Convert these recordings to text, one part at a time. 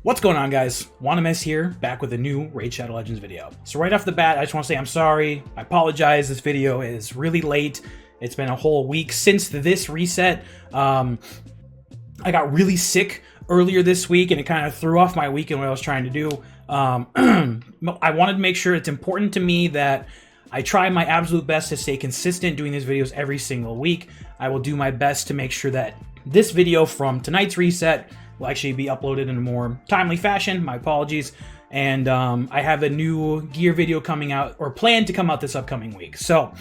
What's going on, guys? Wanna here, back with a new Raid Shadow Legends video. So right off the bat, I just want to say I'm sorry. I apologize. This video is really late. It's been a whole week since this reset. I got really sick earlier this week, and it kind of threw off my week and what I was trying to do. I wanted to make sure it's important to me that I try my absolute best to stay consistent doing these videos every single week. I will do my best to make sure that this video from tonight's reset will actually be uploaded in a more timely fashion. My apologies. And I have a new gear video coming out, or planned to come out this upcoming week. So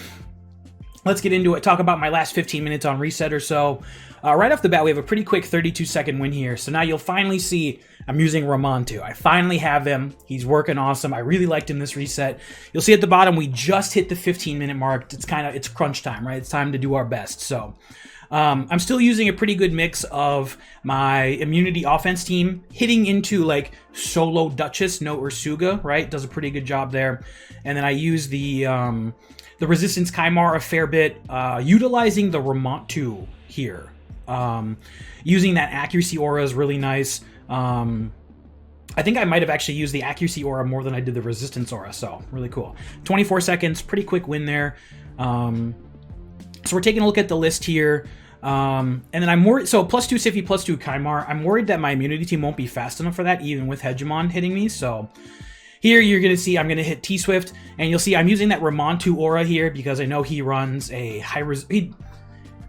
let's get into it. Talk about my last 15 minutes on reset or so. Right off the bat, we have a pretty quick 32-second win here. So now you'll finally see I'm using Ramantu. I finally have him. He's working awesome. I really liked him this reset. You'll see at the bottom, we just hit the 15-minute mark. It's crunch time, right? It's time to do our best. So I'm still using a pretty good mix of my immunity offense team, hitting into like solo Duchess, no Ursuga, right? Does a pretty good job there. And then I use the resistance Kymar a fair bit, utilizing the Ramantu here. Using that accuracy aura is really nice. I think I might have actually used the accuracy aura more than I did the resistance aura, so really cool. 24 seconds, pretty quick win there. So we're taking a look at the list here. And then I'm worried, so +2 Sify, +2 Kymar. I'm worried that my immunity team won't be fast enough for that, even with Hegemon hitting me. So here you're going to see I'm going to hit T-Swift, and you'll see I'm using that Ramantu aura here because I know he runs a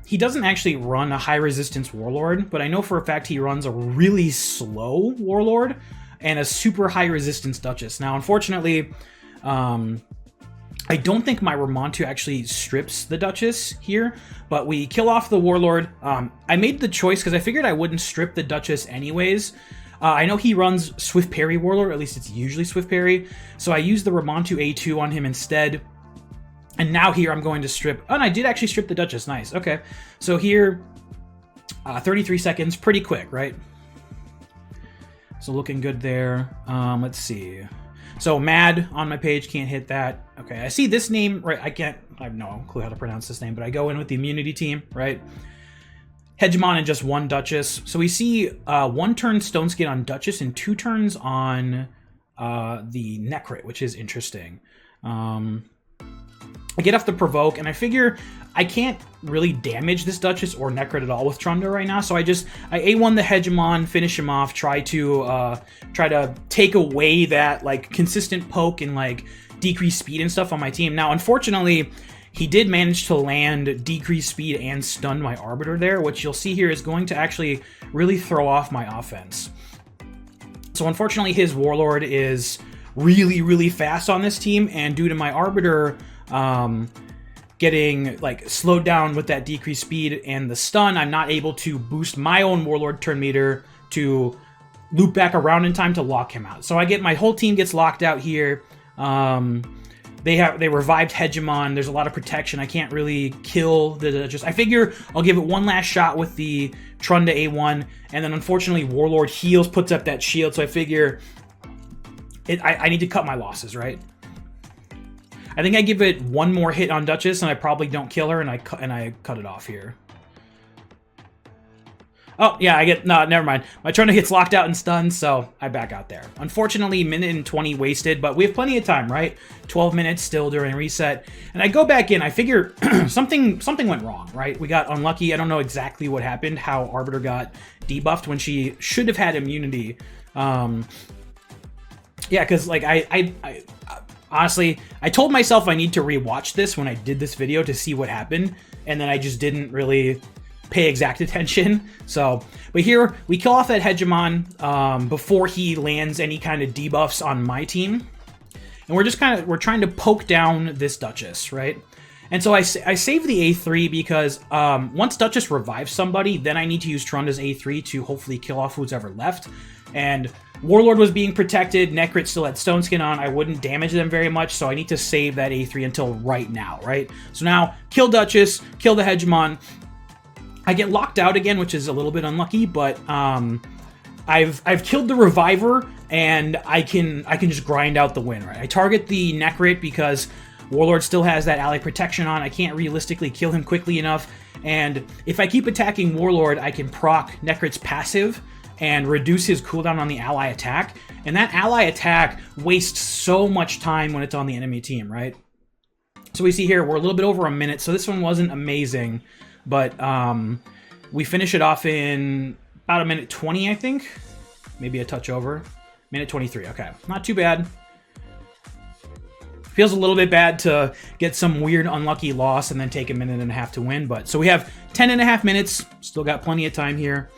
he doesn't actually run a high resistance Warlord, but I know for a fact he runs a really slow Warlord and a super high resistance Duchess. Now, unfortunately, I don't think my Ramantu actually strips the Duchess here, but we kill off the Warlord. I made the choice because I figured I wouldn't strip the Duchess anyways. I know he runs Swift Parry Warlord, or at least it's usually Swift Parry, so I used the Ramantu A2 on him instead. And now here I'm going to strip... Oh, and I did actually strip the Duchess. Nice. Okay. So here, 33 seconds. Pretty quick, right? So looking good there. Let's see. So Mad on my page, can't hit that. Okay, I see this name, right? I have no clue how to pronounce this name, but I go in with the immunity team, right? Hegemon and just one Duchess. So we see 1 turn Stone Skin on Duchess and 2 turns on the Necrit, which is interesting. I get off the provoke, and I figure I can't really damage this Duchess or Necrit at all with Trunda right now, so I A1 the Hegemon, finish him off, try to take away that like consistent poke and like decrease speed and stuff on my team. Now, unfortunately, he did manage to land decreased speed and stun my Arbiter there, which you'll see here is going to actually really throw off my offense. So unfortunately, his Warlord is really, really fast on this team, and due to my Arbiter getting like slowed down with that decreased speed and the stun, I'm not able to boost my own Warlord turn meter to loop back around in time to lock him out. So my whole team gets locked out here. They revived Hegemon. There's a lot of protection. I can't really kill the Duchess. I figure I'll give it one last shot with the Trunda A1, and then unfortunately Warlord heals, puts up that shield, so I figure I need to cut my losses, right? I think I give it one more hit on Duchess, and I probably don't kill her, and I cut it off here. Oh, yeah, no, never mind. My Trunda gets locked out and stunned, so I back out there. Unfortunately, 1:20 wasted, but we have plenty of time, right? 12 minutes still during reset. And I go back in, I figure something went wrong, right? We got unlucky. I don't know exactly what happened, how Arbiter got debuffed when she should have had immunity. Yeah, because like honestly, I told myself I need to rewatch this when I did this video to see what happened, and then I just didn't really pay exact attention. So, but here we kill off that Hegemon before he lands any kind of debuffs on my team, and we're trying to poke down this Duchess, right? And so I save the A3 because once Duchess revives somebody, then I need to use Trunda's A3 to hopefully kill off who's ever left. And Warlord was being protected, Necrit still had Stone Skin on, I wouldn't damage them very much, so I need to save that A3 until right now, right? So now, kill Duchess, kill the Hegemon. I get locked out again, which is a little bit unlucky, but I've killed the Reviver, and I can just grind out the win, right? I target the Necrit because Warlord still has that ally protection on. I can't realistically kill him quickly enough, and if I keep attacking Warlord, I can proc Necrit's passive, and reduce his cooldown on the ally attack. And that ally attack wastes so much time when it's on the enemy team, right? So we see here, we're a little bit over a minute, so this one wasn't amazing, but we finish it off in about a minute 20, I think. Maybe a touch over. Minute 23, okay. Not too bad. Feels a little bit bad to get some weird unlucky loss and then take a minute and a half to win, but so we have 10.5 minutes, still got plenty of time here.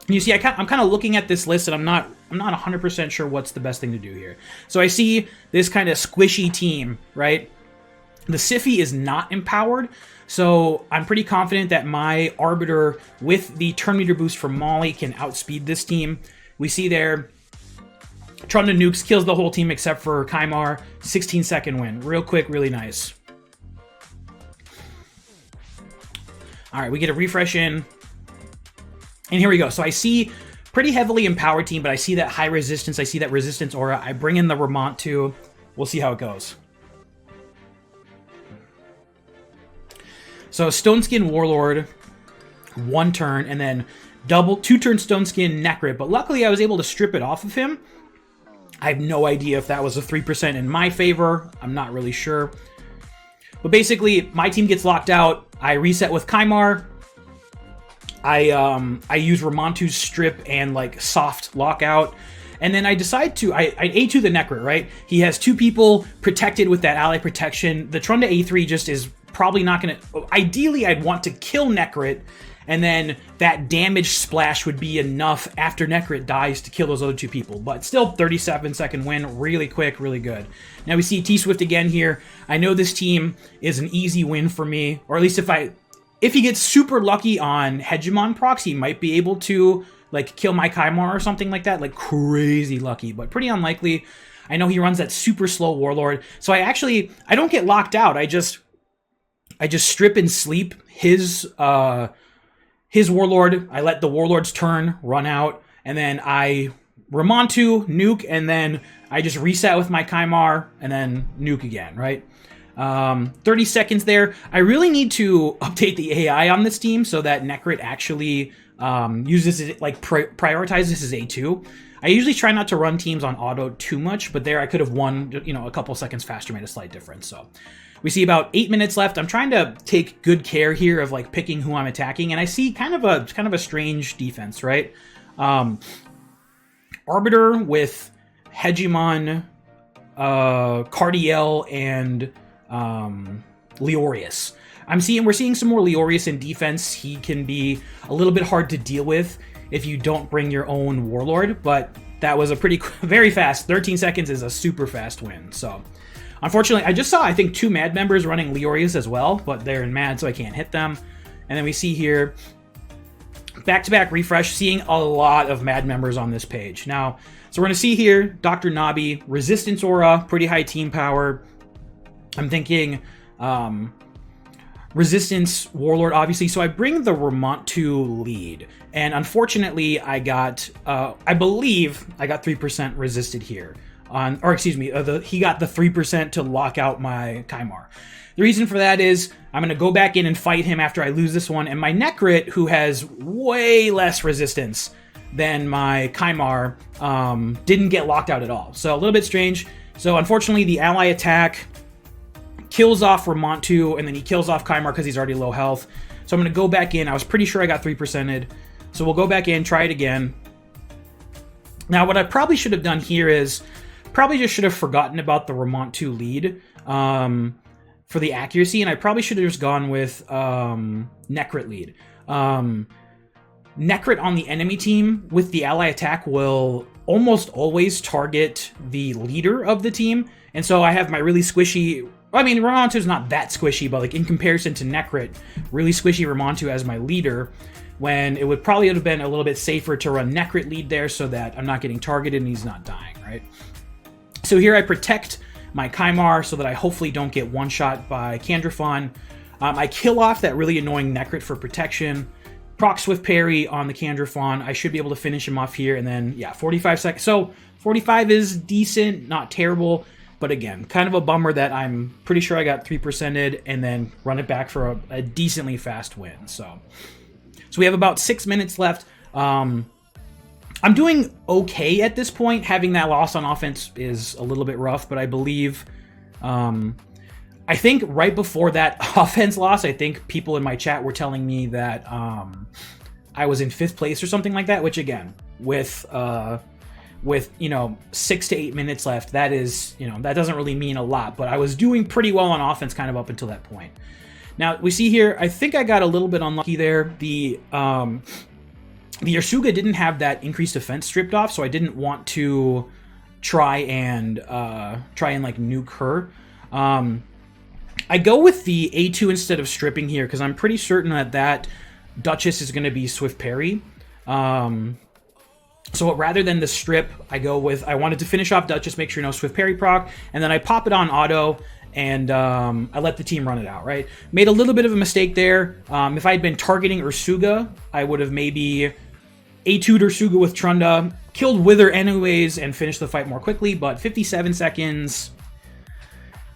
And you see, I'm kind of looking at this list and I'm not 100% sure what's the best thing to do here. So I see this kind of squishy team, right? The Siphi is not empowered, so I'm pretty confident that my Arbiter with the turn meter boost from Molly can outspeed this team. We see there, Tron to Nukes kills the whole team except for Kymar. 16-second win. Real quick, really nice. All right, we get a refresh in. And here we go. So I see pretty heavily empowered team, but I see that high resistance. I see that resistance aura. I bring in the Ramantu. We'll see how it goes. So Stone Skin Warlord, 1 turn, and then double 2-turn Stone Skin Necrit. But luckily I was able to strip it off of him. I have no idea if that was a 3% in my favor. I'm not really sure. But basically, my team gets locked out. I reset with Kymar. I use Ramantu's strip and like soft lockout. And then I decide to, I A2 the Necrit, right? He has 2 people protected with that ally protection. The Trunda A3 just is probably not going to... Ideally, I'd want to kill Necrit, and then that damage splash would be enough after Necrit dies to kill those other 2 people. But still, 37-second win, really quick, really good. Now we see T-Swift again here. I know this team is an easy win for me, or at least if he gets super lucky on Hegemon procs, he might be able to like kill my Kymar or something like that, like crazy lucky, but pretty unlikely. I know he runs that super slow Warlord, so I don't get locked out. I just strip and sleep his Warlord. I let the Warlord's turn run out, and then I Ramantu, nuke, and then I just reset with my Kymar, and then nuke again, right? 30 seconds there. I really need to update the AI on this team so that Necrit actually uses it, like prioritizes his A2. I usually try not to run teams on auto too much, but there I could have won, you know, a couple seconds faster, made a slight difference. So we see about 8 minutes left. I'm trying to take good care here of like picking who I'm attacking, and I see kind of a strange defense, right? Arbiter with Hegemon, Cardiel, and Leorius. We're seeing some more Leorius in defense. He can be a little bit hard to deal with if you don't bring your own Warlord, but that was a very fast, 13 seconds is a super fast win. So unfortunately, I just saw, I think, 2 Mad members running Leorius as well, but they're in Mad, so I can't hit them. And then we see here, back-to-back refresh, seeing a lot of Mad members on this page. Now, so we're going to see here, Dr. Nabi, Resistance Aura, pretty high team power. I'm thinking Resistance Warlord, obviously. So I bring the Ramantu lead. And unfortunately, I believe I got 3% resisted here. He got the 3% to lock out my Kymar. The reason for that is I'm going to go back in and fight him after I lose this one. And my Necrit, who has way less resistance than my Kymar, didn't get locked out at all. So a little bit strange. So unfortunately, the ally attack kills off Ramantu, and then he kills off Kymar because he's already low health. So I'm going to go back in. I was pretty sure I got 3%ed. So we'll go back in, try it again. Now, what I probably should have done here is probably just should have forgotten about the Ramantu lead for the accuracy, and I probably should have just gone with Necrit lead. Necrit on the enemy team with the ally attack will almost always target the leader of the team, and so I have my really squishy... I mean, Ramantu's not that squishy, but like in comparison to Necrit, really squishy Ramantu as my leader, when it would probably have been a little bit safer to run Necrit lead there so that I'm not getting targeted and he's not dying, right? So here I protect my Kymar so that I hopefully don't get one-shot by Candrafon. I kill off that really annoying Necrit for protection. Proc Swift Parry on the Candrafon. I should be able to finish him off here, and then, yeah, 45 seconds. So 45 is decent, not terrible. But again, kind of a bummer that I'm pretty sure I got 3%ed and then run it back for a decently fast win. So we have about 6 minutes left. I'm doing okay at this point. Having that loss on offense is a little bit rough, but I believe, I think right before that offense loss, I think people in my chat were telling me that I was in 5th place or something like that, which again, with 6 to 8 minutes left, that is, that doesn't really mean a lot, but I was doing pretty well on offense kind of up until that point. Now we see here, I think I got a little bit unlucky there. The Ursuga didn't have that increased defense stripped off, so I didn't want to try and like nuke her. I go with the A2 instead of stripping here because I'm pretty certain that Duchess is going to be Swift Parry. So rather than the strip, I wanted to finish off Duchess, make sure no Swift Parry proc, and then I pop it on auto, and I let the team run it out, right? Made a little bit of a mistake there. If I had been targeting Ursuga, I would have maybe A2'd Ursuga with Trunda, killed Wither anyways, and finished the fight more quickly, but 57 seconds...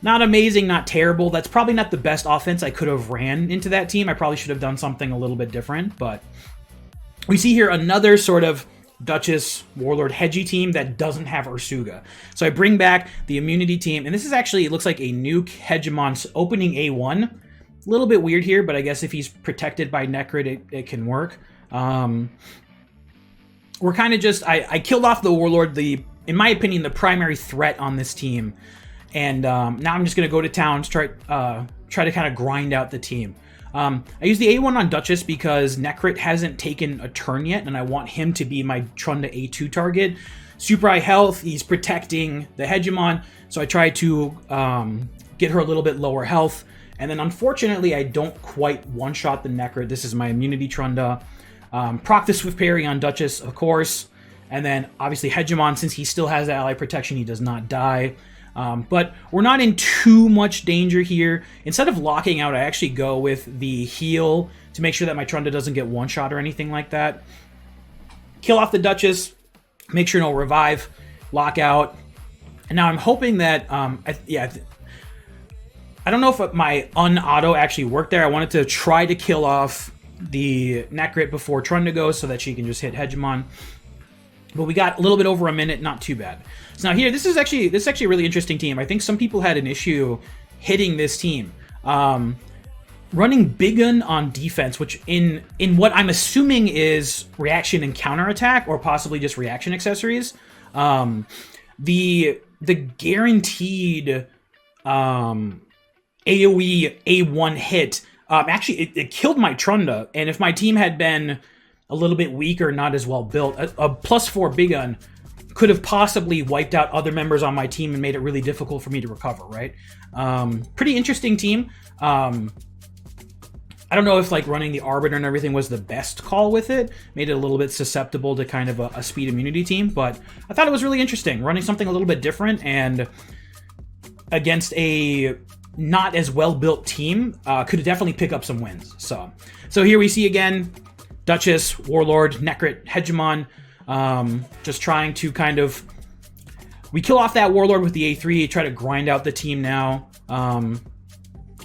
Not amazing, not terrible. That's probably not the best offense I could have ran into that team. I probably should have done something a little bit different, but we see here another sort of Duchess, Warlord, Hedgy team that doesn't have Ursuga. So I bring back the immunity team, and this is actually, it looks like a nuke Hegemon opening A1. A little bit weird here, but I guess if he's protected by Necrit, it can work. We're kind of just, I killed off the Warlord, in my opinion, the primary threat on this team. And now I'm just going to go to town, try to kind of grind out the team. I use the A1 on Duchess because Necrit hasn't taken a turn yet, and I want him to be my Trunda A2 target. Super high health, he's protecting the Hegemon, so I try to get her a little bit lower health. And then unfortunately, I don't quite one-shot the Necrit. This is my immunity Trunda. Proc the Swift Parry on Duchess, of course. And then obviously Hegemon, since he still has ally protection, he does not die. But we're not in too much danger here. Instead of locking out, I actually go with the heal to make sure that my Trunda doesn't get one-shot or anything like that. Kill off the Duchess, make sure no revive, lock out. And now I'm hoping that, I don't know if my un-auto actually worked there. I wanted to try to kill off the Necrit before Trunda goes so that she can just hit Hegemon. But we got a little bit over a minute, not too bad. So now here, this is actually a really interesting team. I think some people had an issue hitting this team. Running Big Gun on defense, which in what I'm assuming is reaction and counterattack, or possibly just reaction accessories. The guaranteed AoE A1 hit, actually it killed my Trunda, and if my team had been a little bit weaker, not as well built, a +4 Big Gun could have possibly wiped out other members on my team and made it really difficult for me to recover, right? Pretty interesting team. I don't know if like running the Arbiter and everything was the best call with it. Made it a little bit susceptible to kind of a speed immunity team, but I thought it was really interesting. Running something a little bit different and against a not as well-built team could definitely pick up some wins. So here we see again, Duchess, Warlord, Necrit, Hegemon, just trying to kind of... We kill off that Warlord with the A3, try to grind out the team now.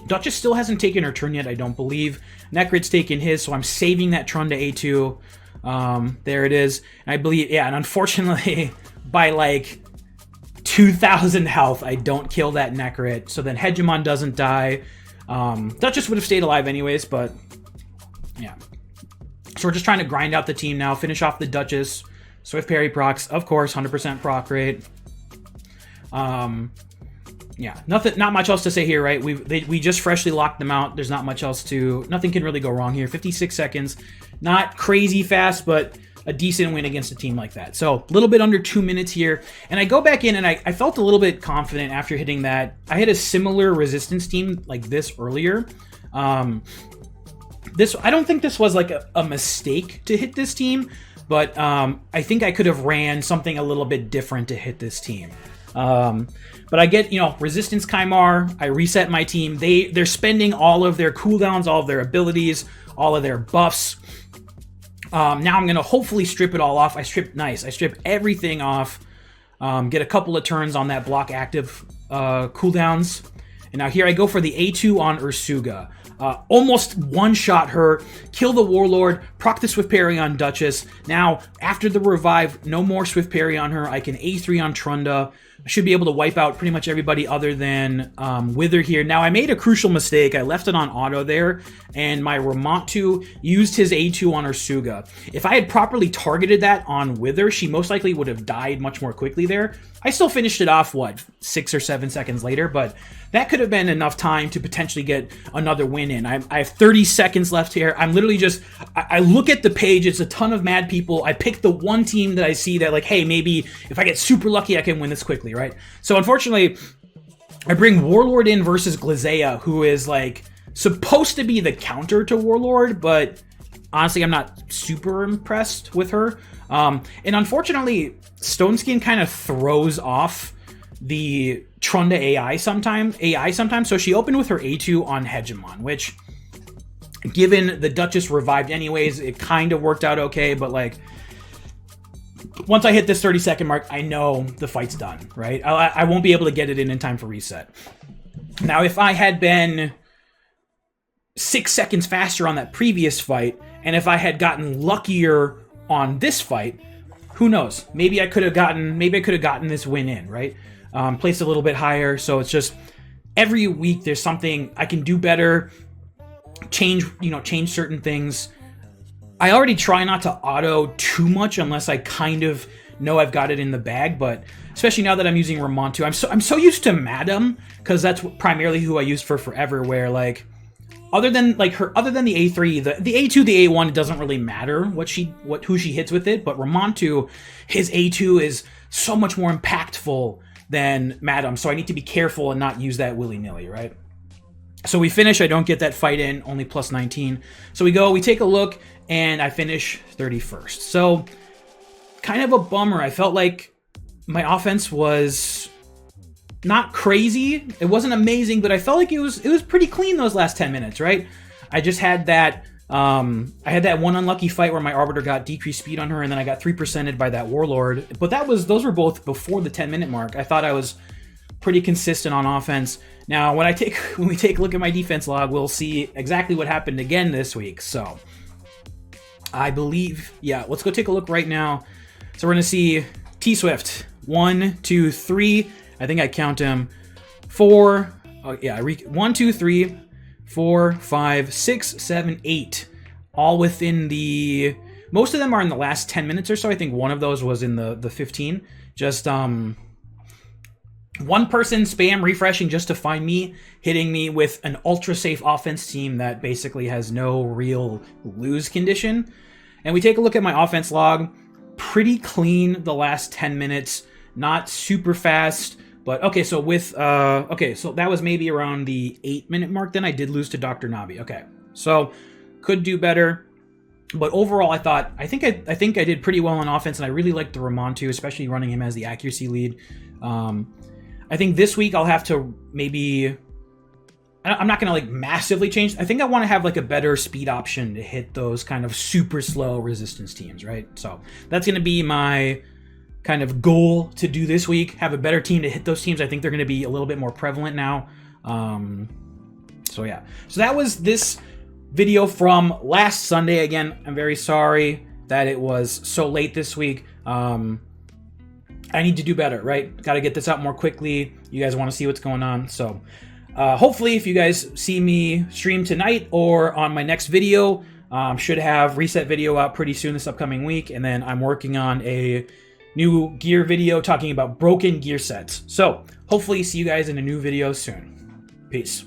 Duchess still hasn't taken her turn yet, I don't believe. Necrit's taken his, so I'm saving that Trunda A2. There it is. And I believe, yeah, and unfortunately, by like 2,000 health, I don't kill that Necrit. So then Hegemon doesn't die. Duchess would have stayed alive anyways, but yeah. So we're just trying to grind out the team now, finish off the Duchess. Swift Parry procs, of course, 100% proc rate. Yeah, not much else to say here, right? We just freshly locked them out. There's not much else nothing can really go wrong here. 56 seconds, not crazy fast, but a decent win against a team like that. So a little bit under 2 minutes here. And I go back in and I felt a little bit confident after hitting that. I had a similar resistance team like this earlier. I don't think this was like a mistake to hit this team, but I think I could have ran something a little bit different to hit this team. But I get, Resistance Kymar, I reset my team. They're spending all of their cooldowns, all of their abilities, all of their buffs. Now I'm going to hopefully strip it all off. I strip everything off, get a couple of turns on that block active cooldowns, And now here I go for the A2 on Ursuga. Almost one-shot her, kill the Warlord, proc the Swift Parry on Duchess. Now, after the revive, no more Swift Parry on her. I can A3 on Trunda. I should be able to wipe out pretty much everybody other than Wither here. Now, I made a crucial mistake. I left it on auto there, and my Ramantu used his A2 on Ursuga. If I had properly targeted that on Wither, she most likely would have died much more quickly there. I still finished it off, what, 6 or 7 seconds later, but that could have been enough time to potentially get another win in. I have 30 seconds left here. I'm literally just, I look at the page, it's a ton of mad people. I pick the one team that I see that like, hey, maybe if I get super lucky, I can win this quickly, right? So unfortunately, I bring Warlord in versus Glazea, who is like supposed to be the counter to Warlord, but honestly, I'm not super impressed with her. And unfortunately, Stone Skin kind of throws off the Trunda AI sometimes. So she opened with her A2 on Hegemon, which, given the Duchess revived anyways, it kind of worked out okay. But like, once I hit this 30-second mark, I know the fight's done, right? I won't be able to get it in time for reset. Now, if I had been 6 seconds faster on that previous fight, and if I had gotten luckier on this fight, who knows? Maybe I could have gotten this win in, right? Placed a little bit higher. So it's just every week there's something I can do better, change certain things. I already try not to auto too much unless I kind of know I've got it in the bag, but especially now that I'm using Ramantu, I'm so used to Madam, because that's primarily who I used for forever, where like other than the A3, the A2, the A1, it doesn't really matter who she hits with it, but Ramantu, his A2 is so much more impactful than Madam, so I need to be careful and not use that willy-nilly, right? So we finish, I don't get that fight in, only plus 19. So we take a look, and I finish 31st. So, kind of a bummer. I felt like my offense was not crazy. It wasn't amazing, but I felt like it was pretty clean those last 10 minutes, right? I just had that I had that one unlucky fight where my Arbiter got decreased speed on her, and then I got 3%ed by that Warlord. But those were both before the 10-minute mark. I thought I was pretty consistent on offense. Now, when we take a look at my defense log, we'll see exactly what happened again this week. So, I believe, yeah, let's go take a look right now. So we're gonna see T-Swift 1, 2, 3. I think I count them 4. Oh yeah, 1, 2, 3, 4, 5, 6, 7, 8. All within the. Most of them are in the last 10 minutes or so. I think one of those was in the 15. Just one person spam refreshing just to find me, hitting me with an ultra safe offense team that basically has no real lose condition. And we take a look at my offense log. Pretty clean the last 10 minutes. Not super fast. But okay, so so that was maybe around the 8-minute mark. Then I did lose to Dr. Nabi. Okay, so could do better, but overall, I think I did pretty well on offense, and I really liked the Ramantu, especially running him as the accuracy lead. I think this week I'll have to maybe. I'm not gonna like massively change. I think I want to have like a better speed option to hit those kind of super slow resistance teams, right? So that's gonna be my kind of goal to do this week, have a better team to hit those teams. I think they're going to be a little bit more prevalent now. So yeah, so that was this video from last Sunday. Again, I'm very sorry that it was so late this week. I need to do better, right? Got to get this out more quickly. You guys want to see what's going on. So hopefully if you guys see me stream tonight or on my next video, should have reset video out pretty soon this upcoming week. And then I'm working on a new gear video talking about broken gear sets. So hopefully see you guys in a new video soon. Peace.